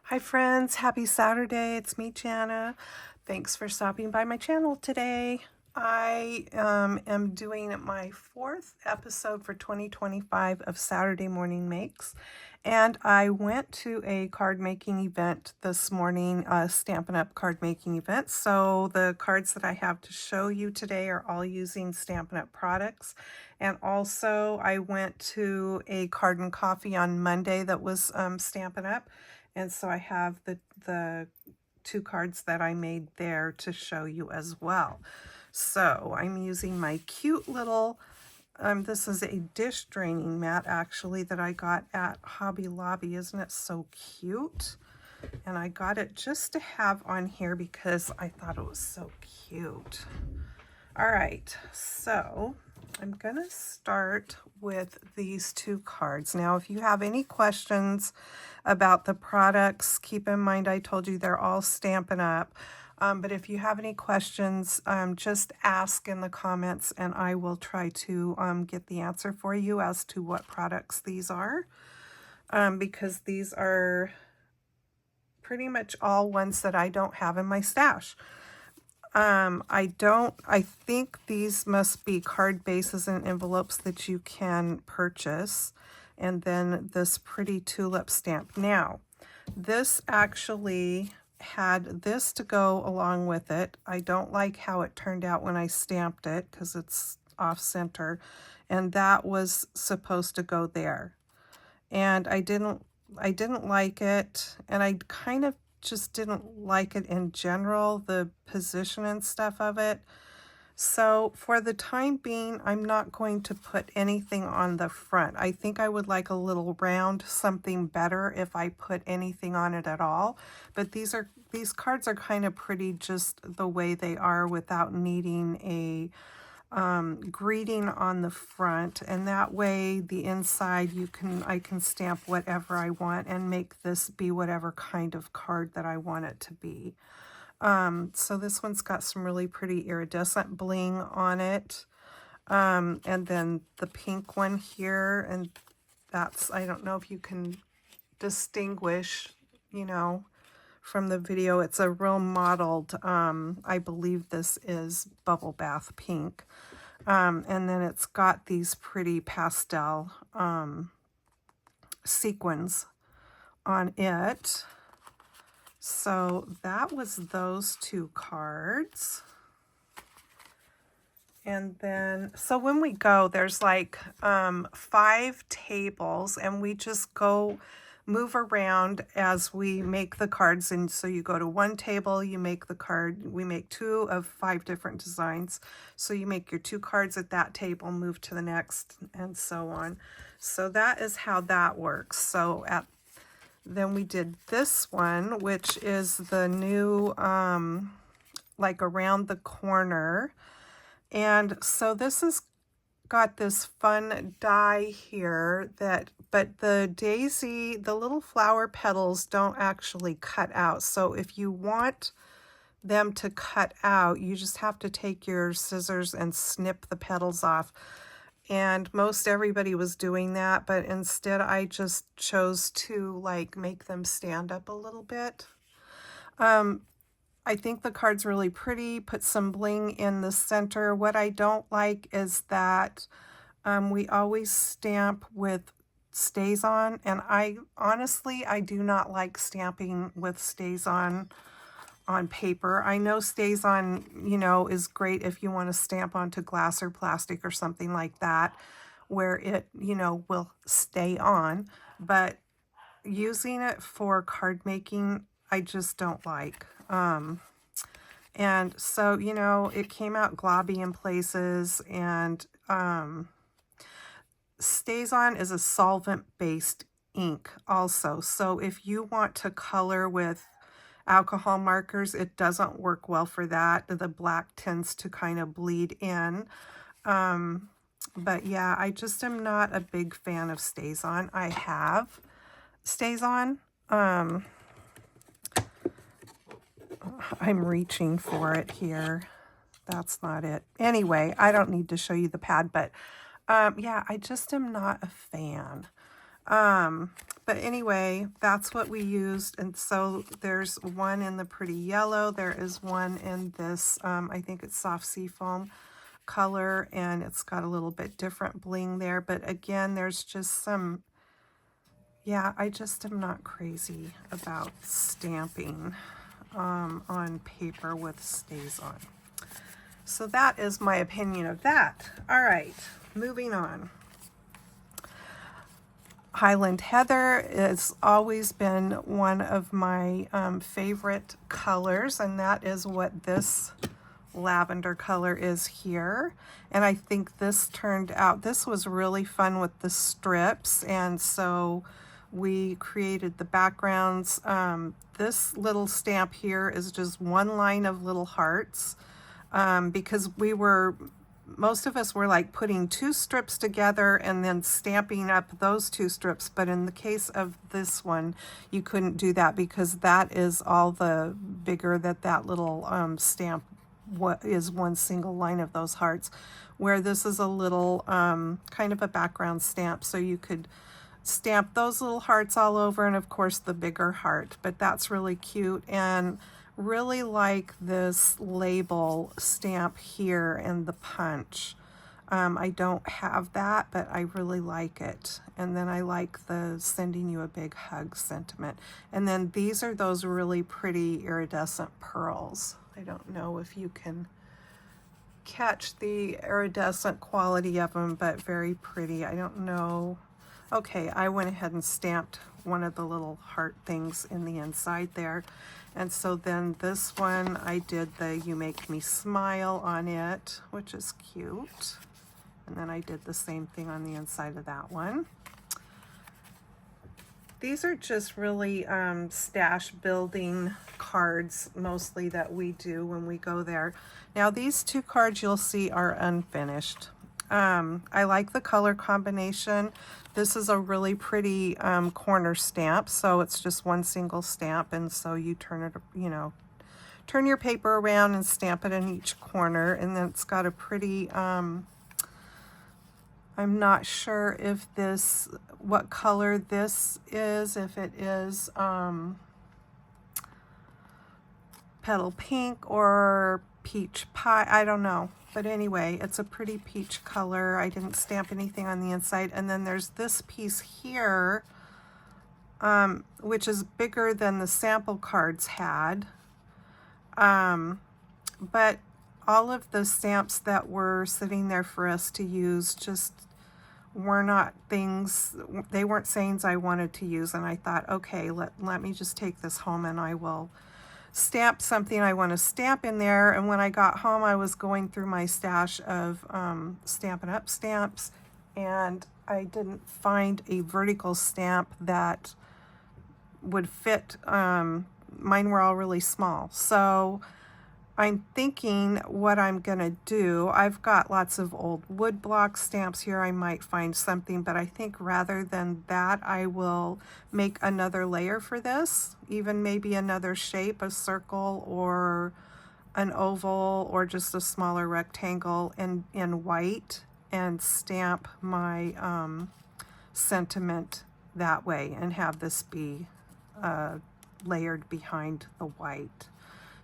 Hi friends, happy Saturday. It's me, Janna. Thanks for stopping by my channel today. I am doing my fourth episode for 2025 of Saturday Morning Makes. And I went to a card making event this morning, a Stampin' Up! Card making event. So the cards that I have to show you today are all using Stampin' Up! Products. And also I went to a card and coffee on Monday that was Stampin' Up! And so I have the two cards that I made there to show you as well. So I'm using my cute little, this is a dish draining mat actually that I got at Hobby Lobby. Isn't it so cute? And I got it just to have on here because I thought it was so cute. All right, so I'm going to start with these two cards. Now, if you have any questions about the products, keep in mind I told you they're all Stampin' Up! But if you have any questions, just ask in the comments and I will try to get the answer for you as to what products these are. Because these are pretty much all ones that I don't have in my stash. I think these must be card bases and envelopes that you can purchase. And then this pretty tulip stamp. Now, this actually had this to go along with it. I don't like how it turned out when I stamped it because it's off center. And that was supposed to go there. And I didn't like it. And I kind of just didn't like it in general, the position and stuff of it. So for the time being, I'm not going to put anything on the front. I think I would like a little round something better if I put anything on it at all. But these cards are kind of pretty just the way they are without needing a greeting on the front, and that way the inside I can stamp whatever I want and make this be whatever kind of card that I want it to be. So this one's got some really pretty iridescent bling on it, and then the pink one here, and that's, I don't know if you can distinguish, from the video. It's a real modeled, I believe this is Bubble Bath Pink. And then it's got these pretty pastel sequins on it. So that was those two cards. And then, so when we go, there's like 5 tables, and we just move around as we make the cards. And so you go to one table, you make the card, we make 2 of 5 different designs. So you make your 2 cards at that table, move to the next, and so on. So that is how that works. So then we did this one, which is the new, like around the corner. And so this has got this fun die here but the daisy, the little flower petals don't actually cut out. So if you want them to cut out, you just have to take your scissors and snip the petals off. And most everybody was doing that, but instead I just chose to like make them stand up a little bit. I think the card's really pretty, put some bling in the center. What I don't like is that we always stamp with stays on, and I do not like stamping with stays on paper. I know stays on, is great if you want to stamp onto glass or plastic or something like that, where it, will stay on, but using it for card making, I just don't like. And so, it came out globby in places, and Stays On is a solvent-based ink also. So if you want to color with alcohol markers, it doesn't work well for that. The black tends to kind of bleed in. But yeah, I just am not a big fan of Stays On. I have Stays On. I'm reaching for it here. That's not it. Anyway, I don't need to show you the pad, but yeah, I just am not a fan. But anyway, that's what we used. And so there's one in the pretty yellow. There is one in this, I think it's soft seafoam color, and it's got a little bit different bling there. But again, there's just some, yeah, I just am not crazy about stamping on paper with stays on. So that is my opinion of that. All right, moving on. Highland Heather has always been one of my favorite colors, and that is what this lavender color is here. And I think this turned out, this was really fun with the strips, and so we created the backgrounds. This little stamp here is just one line of little hearts, because most of us were like putting two strips together and then stamping up those two strips. But in the case of this one, you couldn't do that because that is all the bigger that little stamp is one single line of those hearts, where this is a little kind of a background stamp. So you could stamp those little hearts all over, and of course the bigger heart. But that's really cute, and really like this label stamp here and the punch. I don't have that, but I really like it. And then I like the sending you a big hug sentiment. And then these are those really pretty iridescent pearls. I don't know if you can catch the iridescent quality of them, but very pretty. I don't know. Okay, I went ahead and stamped one of the little heart things in the inside there. And so then this one, I did the You Make Me Smile on it, which is cute. And then I did the same thing on the inside of that one. These are just really stash building cards mostly that we do when we go there. Now these two cards you'll see are unfinished. I like the color combination. This is a really pretty corner stamp, so it's just one single stamp, and so you turn it, turn your paper around and stamp it in each corner, and then it's got a pretty, I'm not sure if what color this is, if it is petal pink or peach pie, I don't know. But anyway, it's a pretty peach color. I didn't stamp anything on the inside. And then there's this piece here, which is bigger than the sample cards had. But all of the stamps that were sitting there for us to use just were not things, they weren't sayings I wanted to use. And I thought, okay, let me just take this home and I will stamp something I want to stamp in there. And when I got home, I was going through my stash of Stampin' Up! Stamps, and I didn't find a vertical stamp that would fit. Mine were all really small. So I'm thinking what I'm gonna do, I've got lots of old wood block stamps here. I might find something, but I think rather than that, I will make another layer for this, even maybe another shape, a circle or an oval or just a smaller rectangle in white, and stamp my sentiment that way and have this be layered behind the white.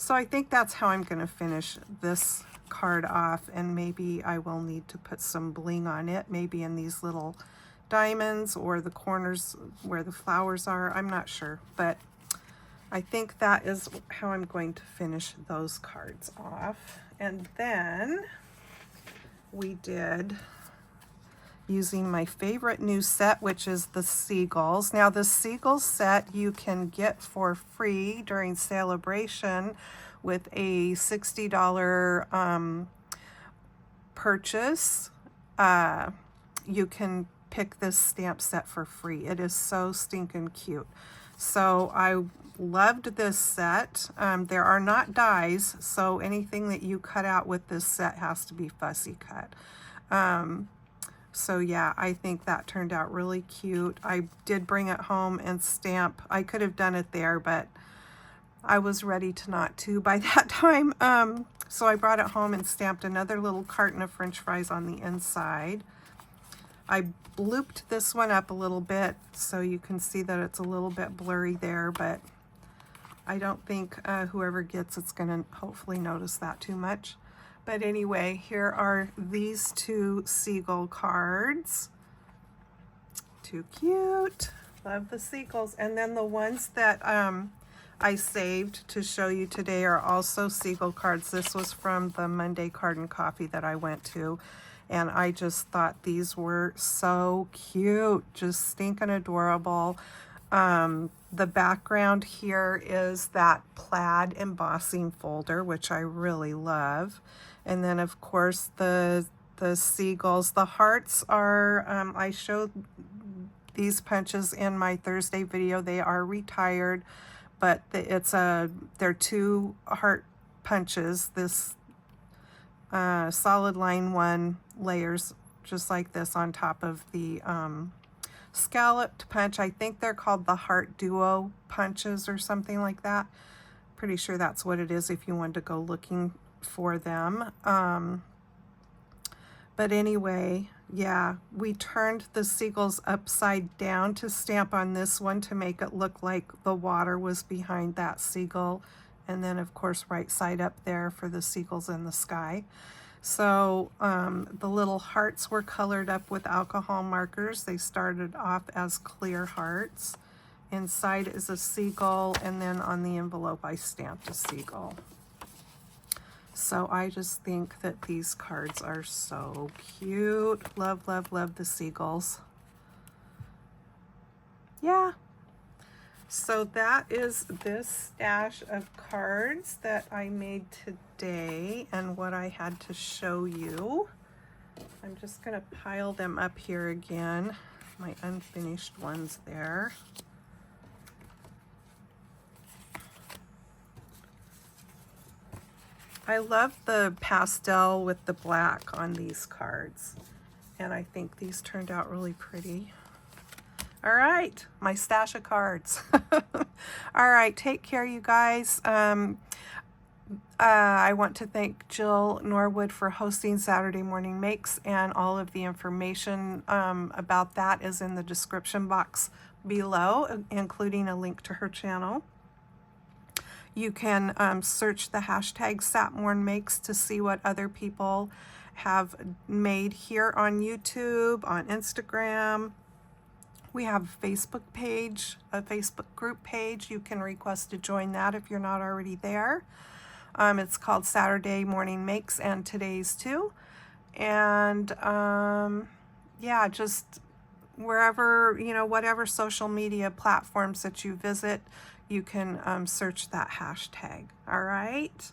So I think that's how I'm going to finish this card off, and maybe I will need to put some bling on it, maybe in these little diamonds or the corners where the flowers are. I'm not sure, but I think that is how I'm going to finish those cards off. And then we did, using my favorite new set, which is the Seagulls. Now the Seagulls set you can get for free during Celebration with a $60 purchase. You can pick this stamp set for free. It is so stinking cute. So I loved this set. There are not dies, so anything that you cut out with this set has to be fussy cut. So yeah, I think that turned out really cute. I did bring it home and stamp. I could have done it there, but I was ready to not to by that time. So I brought it home and stamped another little carton of French fries on the inside. I blooped this one up a little bit so you can see that it's a little bit blurry there, but I don't think whoever gets it's going to hopefully notice that too much. But anyway, here are these two seagull cards. Too cute. Love the seagulls. And then the ones that I saved to show you today are also seagull cards. This was from the Monday Card and Coffee that I went to. And I just thought these were so cute. Just stinking adorable. The background here is that plaid embossing folder, which I really love. And then of course the seagulls. The hearts are, I showed these punches in my Thursday video. They are retired, but they're 2 heart punches. This solid line 1 layers just like this on top of the scalloped punch. I think they're called the Heart Duo punches or something like that. Pretty sure that's what it is if you wanted to go looking for them. But anyway, yeah, we turned the seagulls upside down to stamp on this one to make it look like the water was behind that seagull. And then of course right side up there for the seagulls in the sky. So the little hearts were colored up with alcohol markers. They started off as clear hearts. Inside is a seagull, and then on the envelope I stamped a seagull. So I just think that these cards are so cute. Love, love, love the seagulls. Yeah. So that is this stash of cards that I made today and what I had to show you. I'm just going to pile them up here again. My unfinished ones there. I love the pastel with the black on these cards, and I think these turned out really pretty. All right, my stash of cards. All right, take care, you guys. I want to thank Jill Norwood for hosting Saturday Morning Makes, and all of the information about that is in the description box below, including a link to her channel. You can search the hashtag satmornmakes to see what other people have made here on YouTube, on Instagram. We have a Facebook page, a Facebook group page. You can request to join that if you're not already there. It's called Saturday Morning Makes, and today's too. And yeah, just wherever, you know, whatever social media platforms that you visit, you can search that hashtag. All right.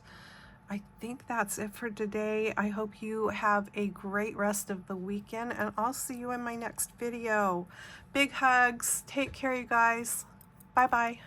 I think that's it for today. I hope you have a great rest of the weekend, and I'll see you in my next video. Big hugs. Take care, you guys. Bye-bye.